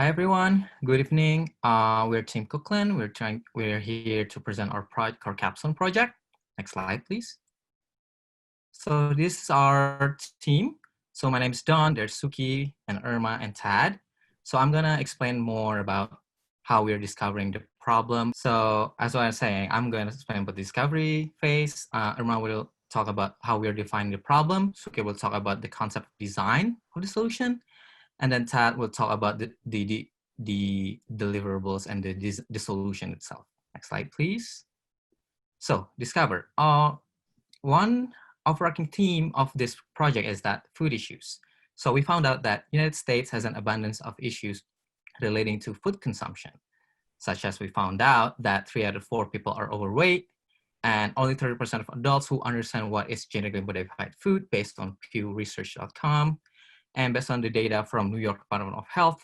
Hi everyone, good evening. We're Team Cooklyn. We're here to present our Capstone project. Next slide, please. So this is our team. So my name is Don, there's Suki and Irma and Tad. So I'm gonna explain more about how we're discovering the problem. So as I was saying, I'm gonna explain about the discovery phase. Irma will talk about how we're defining the problem. Suki will talk about the concept of design of the solution. And then Tad will talk about the deliverables and the solution itself. Next slide, please. So discover. One overarching theme of this project is that food issues. So we found out that United States has an abundance of issues relating to food consumption, such as we found out that 3 out of 4 people are overweight, and only 30% of adults who understand what is genetically modified food based on pewresearch.com. And based on the data from New York Department of Health,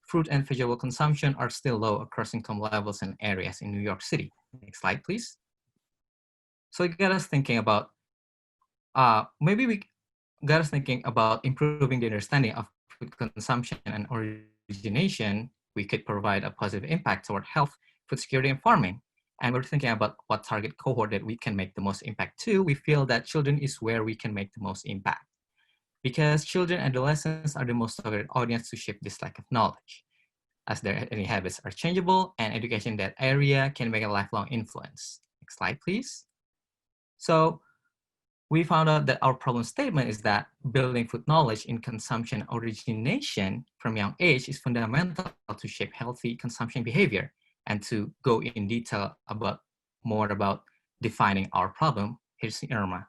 fruit and vegetable consumption are still low across income levels and areas in New York City. Next slide, please. So it got us thinking about, maybe we got us thinking about improving the understanding of food consumption and origination. We could provide a positive impact toward health, food security, and farming. And we're thinking about what target cohort that we can make the most impact to. We feel that children is where we can make the most impact, because children and adolescents are the most targeted audience to shape this lack of knowledge, as their eating habits are changeable and education in that area can make a lifelong influence. Next slide, please. So we found out that our problem statement is that building food knowledge in consumption origination from young age is fundamental to shape healthy consumption behavior. And to go in detail about more about defining our problem, here's Irma.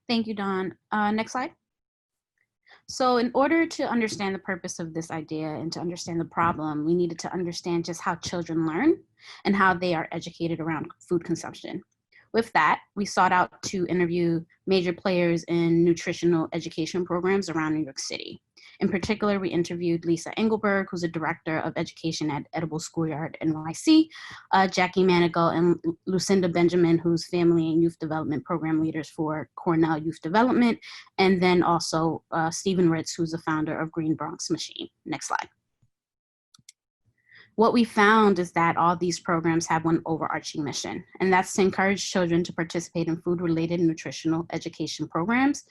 Thank you, Don. Next slide. So in order to understand the purpose of this idea and to understand the problem, we needed to understand just how children learn and how they are educated around food consumption. With that, we sought out to interview major players in nutritional education programs around New York City. In particular, we interviewed Lisa Engelberg, who's a director of education at Edible Schoolyard NYC, Jackie Manigault and Lucinda Benjamin, who's family and youth development program leaders for Cornell Youth Development, and then also Stephen Ritz, who's the founder of Green Bronx Machine. Next slide. What we found is that all these programs have one overarching mission, and that's to encourage children to participate in food-related nutritional education programs,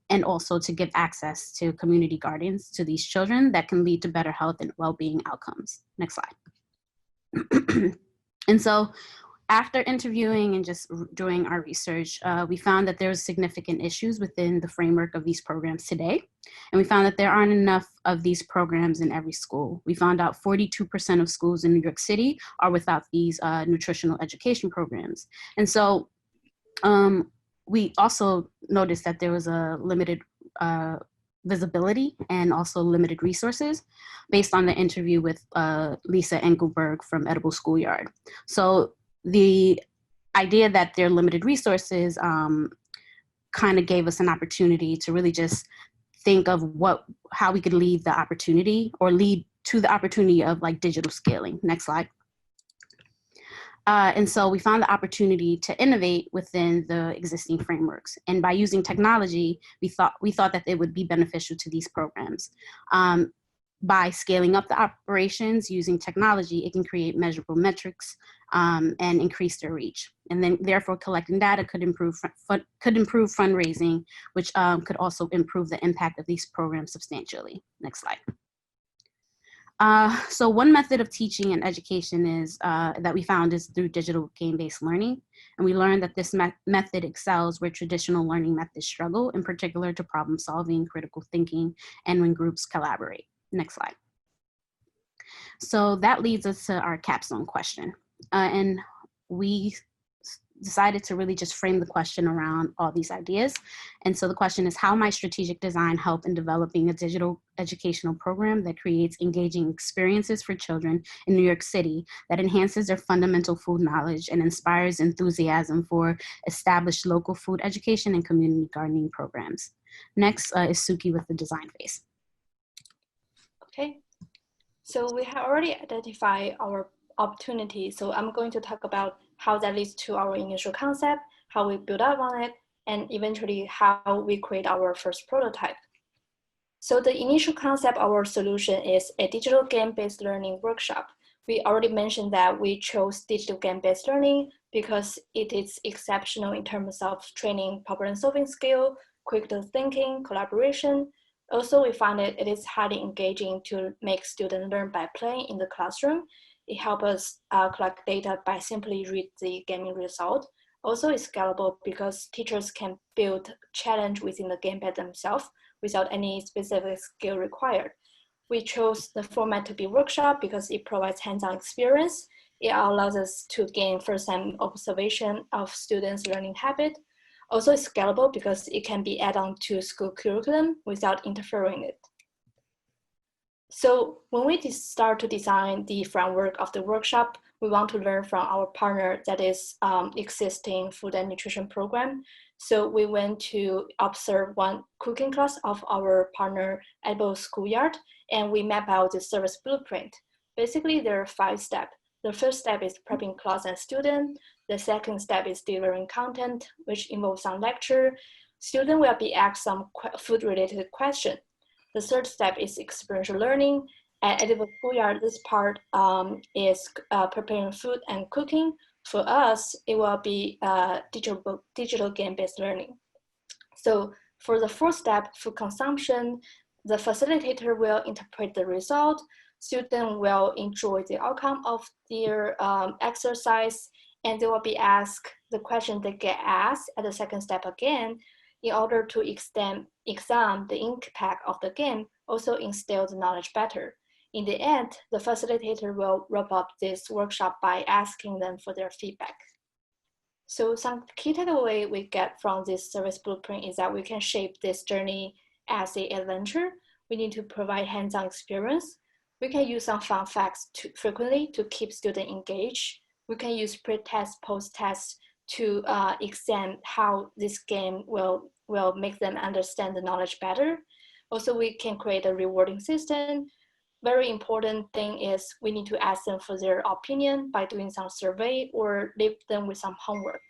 and also to give access to community guardians to these children that can lead to better health and well-being outcomes. Next slide. And so after interviewing and just doing our research, we found that there's significant issues within the framework of these programs today. And we found that there aren't enough of these programs in every school. We found out 42% of schools in New York City are without these nutritional education programs. And so we also noticed that there was a limited visibility and also limited resources based on the interview with Lisa Engelberg from Edible Schoolyard. So the idea that there are limited resources kind of gave us an opportunity to really just think of how we could lead the opportunity or lead to the opportunity of like digital scaling. Next slide. And so we found the opportunity to innovate within the existing frameworks. And by using technology, we thought that it would be beneficial to these programs. By scaling up the operations using technology, it can create measurable metrics and increase their reach. And then therefore collecting data could improve fundraising, which could also improve the impact of these programs substantially. Next slide. So one method of teaching and education is that we found is through digital game-based learning. And we learned that this method excels where traditional learning methods struggle, in particular to problem solving, critical thinking, and when groups collaborate. Next slide. So that leads us to our capstone question. And we decided to really just frame the question around all these ideas. And so the question is, how might strategic design help in developing a digital educational program that creates engaging experiences for children in New York City that enhances their fundamental food knowledge and inspires enthusiasm for established local food education and community gardening programs? Next is Suki with the design phase. Okay, so we have already identified our opportunity. So I'm going to talk about how that leads to our initial concept, how we build up on it, and eventually how we create our first prototype. So the initial concept of our solution is a digital game-based learning workshop. We already mentioned that we chose digital game-based learning because it is exceptional in terms of training problem-solving skill, critical thinking, collaboration. Also, we found that it is highly engaging to make students learn by playing in the classroom. It helps us collect data by simply read the gaming result. Also, it's scalable because teachers can build challenge within the game by themselves without any specific skill required. We chose the format to be workshop because it provides hands-on experience. It allows us to gain first-hand observation of students' learning habit. Also, it's scalable because it can be added on to school curriculum without interfering it. So when we start to design the framework of the workshop, we want to learn from our partner that is existing food and nutrition program. So we went to observe one cooking class of our partner Edible Schoolyard, and we map out the service blueprint. Basically, there are 5 steps. The first step is prepping class and student. The second step is delivering content, which involves some lecture. Student will be asked some food-related question. The third step is experiential learning. At Edible Schoolyard, this part is preparing food and cooking. For us, it will be digital game-based learning. So for the fourth step, food consumption, the facilitator will interpret the result. Students will enjoy the outcome of their exercise, and they will be asked the question they get asked at the second step again in order to examine the impact of the game, also instill the knowledge better. In the end, the facilitator will wrap up this workshop by asking them for their feedback. So some key takeaway we get from this service blueprint is that we can shape this journey as an adventure. We need to provide hands-on experience. We can use some fun facts frequently to keep students engaged. We can use pre-test, post-test to examine how this game will make them understand the knowledge better. Also, we can create a rewarding system. Very important thing is we need to ask them for their opinion by doing some survey or leave them with some homework.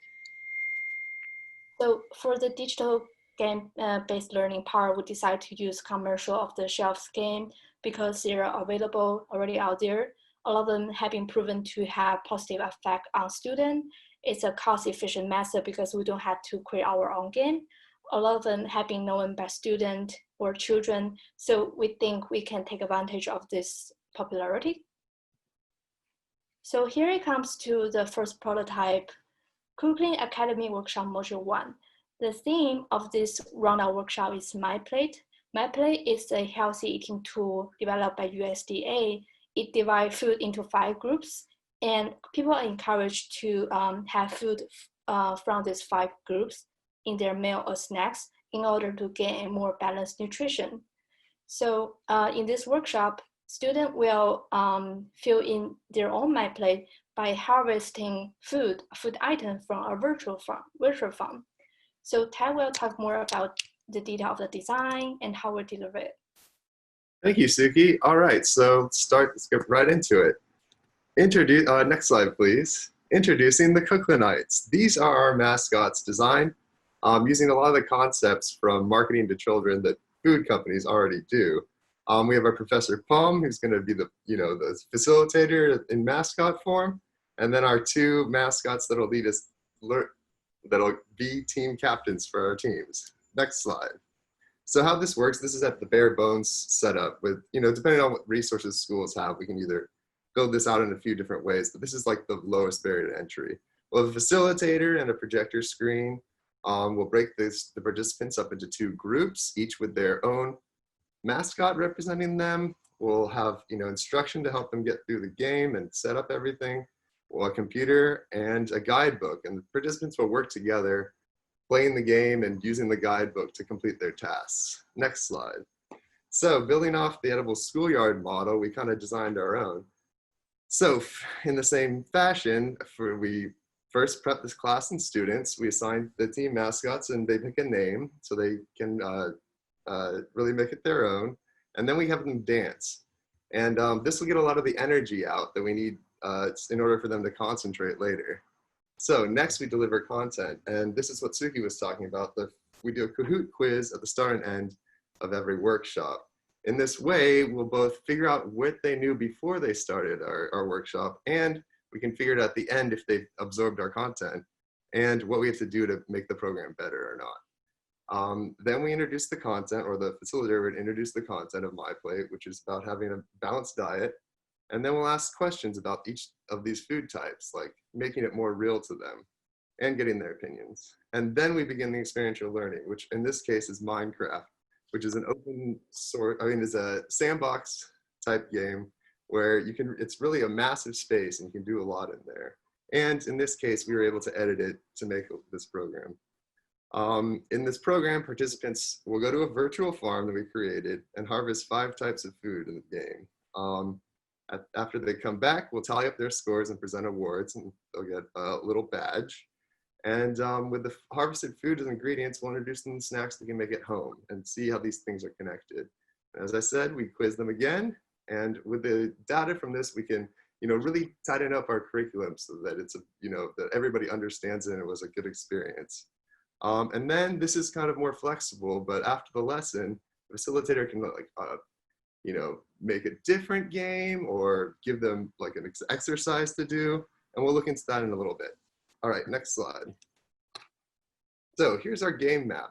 So for the digital game-based learning part, we decided to use commercial off-the-shelf game because they are available already out there. A lot of them have been proven to have positive effect on students. It's a cost-efficient method because we don't have to create our own game. A lot of them have been known by students or children, so we think we can take advantage of this popularity. So here it comes to the first prototype, Cooklyn Academy Workshop Module 1. The theme of this round-out workshop is My Plate. My Plate is a healthy eating tool developed by USDA. It divides food into 5 groups, and people are encouraged to have food from these 5 groups in their meal or snacks in order to gain a more balanced nutrition. So in this workshop, students will fill in their own My Plate by harvesting food items from a virtual farm. So Ted will talk more about the detail of the design and how we deliver it. Thank you, Suki. All right, so let's get right into it. Next slide, please. Introducing the Cooklynites. These are our mascots designed using a lot of the concepts from marketing to children that food companies already do. We have our Professor Palm, who's going to be the facilitator in mascot form, and then our 2 mascots that'll lead us, that'll be team captains for our teams. Next slide. So how this works, this is at the bare bones setup with, depending on what resources schools have, we can either build this out in a few different ways, but this is like the lowest barrier to entry. We'll have a facilitator and a projector screen. We'll break the participants up into 2 groups, each with their own mascot representing them. We'll have instruction to help them get through the game and set up everything. We'll have a computer and a guidebook, and the participants will work together, playing the game and using the guidebook to complete their tasks. Next slide. So building off the Edible Schoolyard model, we kind of designed our own. So in the same fashion, we first prep this class and students. We assign the team mascots and they pick a name so they can really make it their own. And then we have them dance. And this will get a lot of the energy out that we need in order for them to concentrate later. So next we deliver content. And this is what Suki was talking about. We do a Kahoot quiz at the start and end of every workshop. In this way, we'll both figure out what they knew before they started our workshop, and we can figure it out at the end if they've absorbed our content and what we have to do to make the program better or not. Then we introduce the content, or the facilitator would introduce the content of My Plate, which is about having a balanced diet. And then we'll ask questions about each of these food types, like making it more real to them and getting their opinions. And then we begin the experiential learning, which in this case is Minecraft, which is an open source, is a sandbox type game where it's really a massive space and you can do a lot in there. And in this case, we were able to edit it to make this program. In this program, participants will go to a virtual farm that we created and harvest 5 types of food in the game. After they come back, we'll tally up their scores and present awards, and they'll get a little badge. And with the harvested food and ingredients, we'll introduce them to snacks they can make at home and see how these things are connected. As I said, we quiz them again, and with the data from this, we can really tighten up our curriculum so that it's that everybody understands it and it was a good experience. And then this is kind of more flexible, but after the lesson, the facilitator can make a different game or give them like an exercise to do. And we'll look into that in a little bit. All right, next slide. So here's our game map.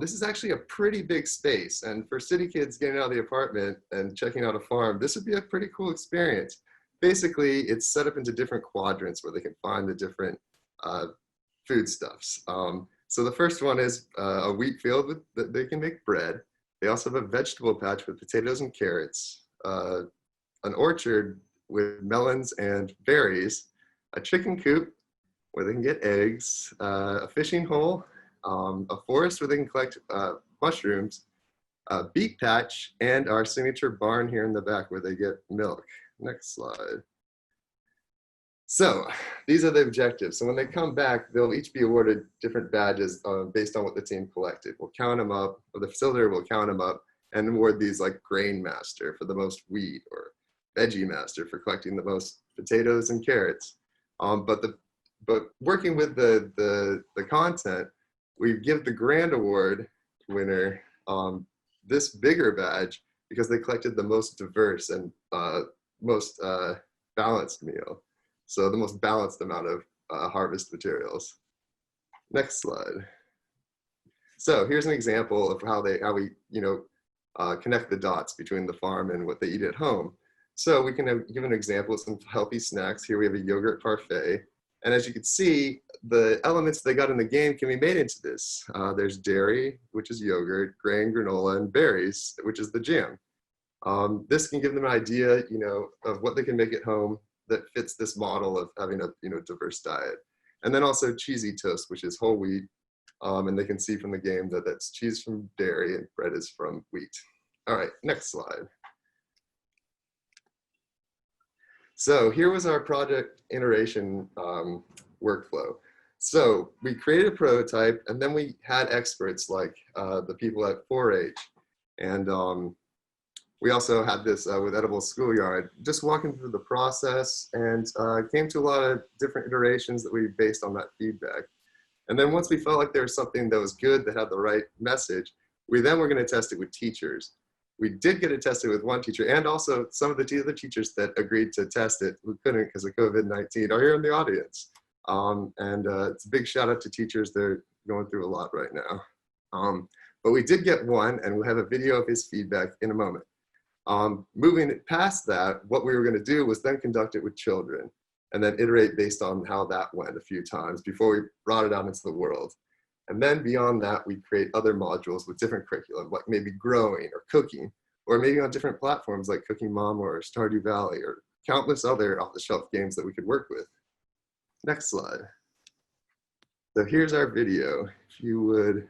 This is actually a pretty big space. And for city kids getting out of the apartment and checking out a farm, this would be a pretty cool experience. Basically, it's set up into different quadrants where they can find the different foodstuffs. So the first one is a wheat field that they can make bread. They also have a vegetable patch with potatoes and carrots, an orchard with melons and berries, a chicken coop where they can get eggs, a fishing hole, a forest where they can collect mushrooms, a beet patch, and our signature barn here in the back where they get milk. Next slide. So these are the objectives. So when they come back, they'll each be awarded different badges based on what the team collected. We'll count them up, or the facilitator will count them up and award these like grain master for the most wheat, or veggie master for collecting the most potatoes and carrots. But working with the content, we give the grand award winner this bigger badge because they collected the most diverse and most balanced meal. So the most balanced amount of harvest materials. Next slide. So here's an example of how we connect the dots between the farm and what they eat at home. So we can give an example of some healthy snacks. Here we have a yogurt parfait. And as you can see, the elements they got in the game can be made into this. There's dairy, which is yogurt, grain, granola, and berries, which is the jam. This can give them an idea, of what they can make at home that fits this model of having a diverse diet. And then also cheesy toast, which is whole wheat. And they can see from the game that that's cheese from dairy and bread is from wheat. All right, next slide. So here was our project iteration workflow. So we created a prototype, and then we had experts like the people at 4-H. And we also had this with Edible Schoolyard, just walking through the process, and came to a lot of different iterations that we based on that feedback. And then once we felt like there was something that was good, that had the right message, we then were going to test it with teachers. We did get it tested with one teacher, and also some of the other teachers that agreed to test it who couldn't because of COVID-19 are here in the audience. It's a big shout out to teachers. They're going through a lot right now. But we did get one, and we'll have a video of his feedback in a moment. Moving past that, what we were going to do was then conduct it with children and then iterate based on how that went a few times before we brought it out into the world. And then beyond that, we create other modules with different curriculum, like maybe growing or cooking, or maybe on different platforms like Cooking Mama or Stardew Valley, or countless other off-the-shelf games that we could work with. Next slide. So here's our video. If you would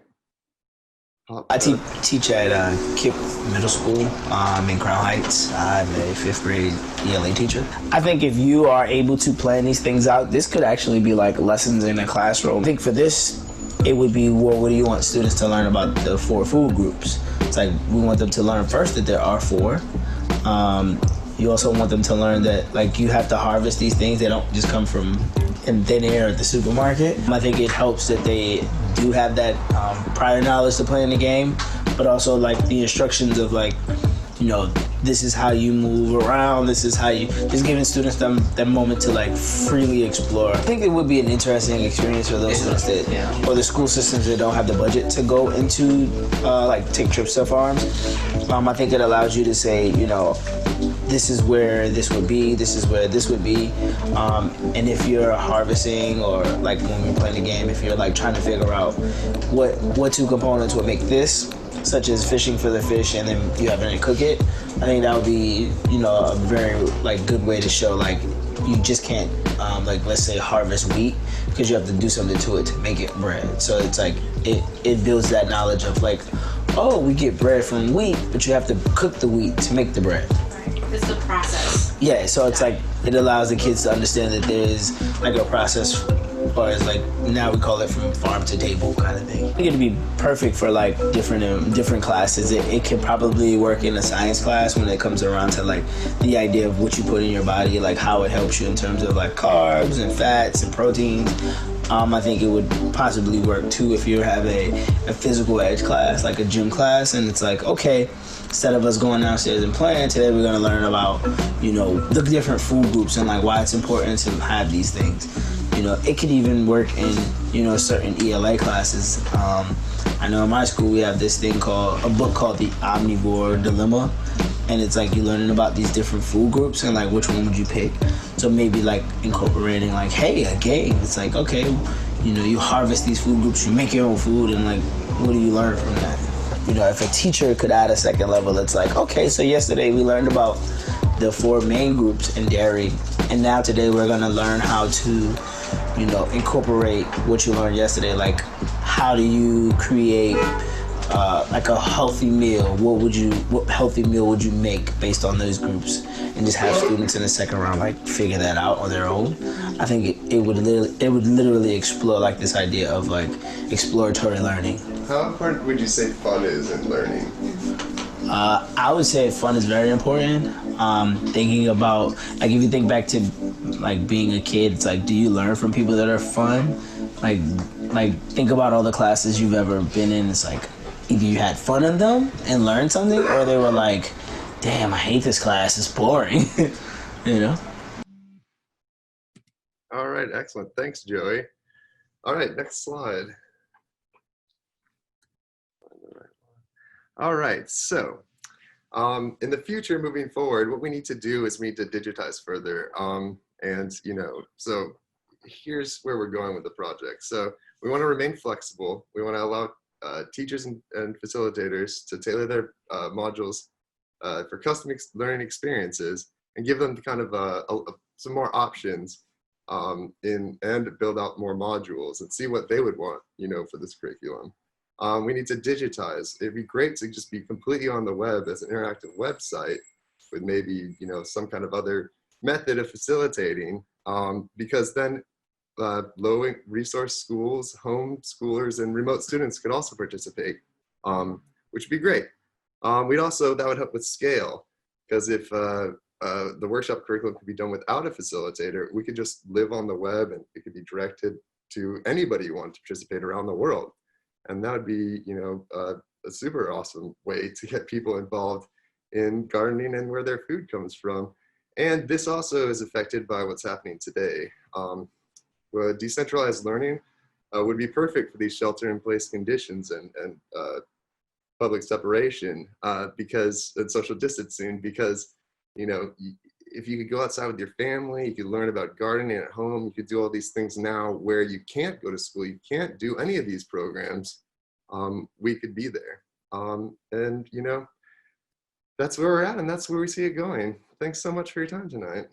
pop I teach at Kip Middle School in Crown Heights. I'm a 5th grade ELA teacher. I think if you are able to plan these things out, this could actually be like lessons in a classroom. I think for this, it would be, well, what do you want students to learn about the 4 food groups? It's like, we want them to learn first that there are 4. You also want them to learn that, like, you have to harvest these things. They don't just come from in thin air at the supermarket. I think it helps that they do have that prior knowledge to playing the game, but also like the instructions of like, you know, this is how you move around, this is how you, just giving students that moment to like freely explore. I think it would be an interesting experience for those students that, or the school systems that don't have the budget to go into like take trips to farms. I think it allows you to say, you know, this is where this would be, this is where this would be. And if you're harvesting, or like when we're playing the game, if you're like trying to figure out what two components would make this, such as fishing for the fish and then you having to cook it, I think that would be, you know, a very like good way to show like you just can't like let's say harvest wheat, because you have to do something to it to make it bread. So it's like it builds that knowledge of like, oh, we get bread from wheat, but you have to cook the wheat to make the bread. It's the process. Yeah, so it's like it allows the kids to understand that there is like a process, or as like now we call it from farm to table kind of thing. I think it'd be perfect for like different classes. It could probably work in a science class when it comes around to like the idea of what you put in your body, like how it helps you in terms of like carbs and fats and proteins. I think it would possibly work too if you have a physical edge class, like a gym class, and it's like, okay, instead of us going downstairs and playing, today we're gonna learn about, you know, the different food groups and like why it's important to have these things. You know, it could even work in, you know, certain ELA classes. I know in my school we have this thing called, a book called The Omnivore Dilemma, and it's like you're learning about these different food groups and like which one would you pick. So maybe like incorporating like, hey, a game. It's like, okay, you know, you harvest these food groups, you make your own food, and like, what do you learn from that? You know, if a teacher could add a second level, it's like, okay, so yesterday we learned about the 4 main groups in dairy, and now today we're gonna learn how to, you know, incorporate what you learned yesterday. Like, how do you create like a healthy meal? What healthy meal would you make based on those groups? And just have students in the second round like figure that out on their own. I think it would literally explore like this idea of like exploratory learning. How important would you say fun is in learning? I would say fun is very important. Thinking about, like, if you think back to like being a kid, it's like, do you learn from people that are fun? Like think about all the classes you've ever been in. It's like either you had fun in them and learned something, or they were like, damn, I hate this class, it's boring. You know? All right, excellent. Thanks, Joey. All right, next slide. All right, so in the future, moving forward, what we need to do is we need to digitize further. And, you know, so here's where we're going with the project. So we want to remain flexible. We want to allow teachers and facilitators to tailor their modules for custom learning experiences and give them kind of some more options and build out more modules and see what they would want, you know, for this curriculum. We need to digitize. It'd be great to just be completely on the web as an interactive website with maybe, you know, some kind of other method of facilitating, because then low resource schools, home schoolers, and remote students could also participate, which would be great. That would help with scale, because if the workshop curriculum could be done without a facilitator, we could just live on the web and it could be directed to anybody who wants to participate around the world. And that would be, you know, a super awesome way to get people involved in gardening and where their food comes from. And this also is affected by what's happening today. Decentralized learning would be perfect for these shelter-in-place conditions and public separation because and social distancing, because, you know, if you could go outside with your family, you could learn about gardening at home, you could do all these things now where you can't go to school, you can't do any of these programs, we could be there. And, you know, that's where we're at and that's where we see it going. Thanks so much for your time tonight.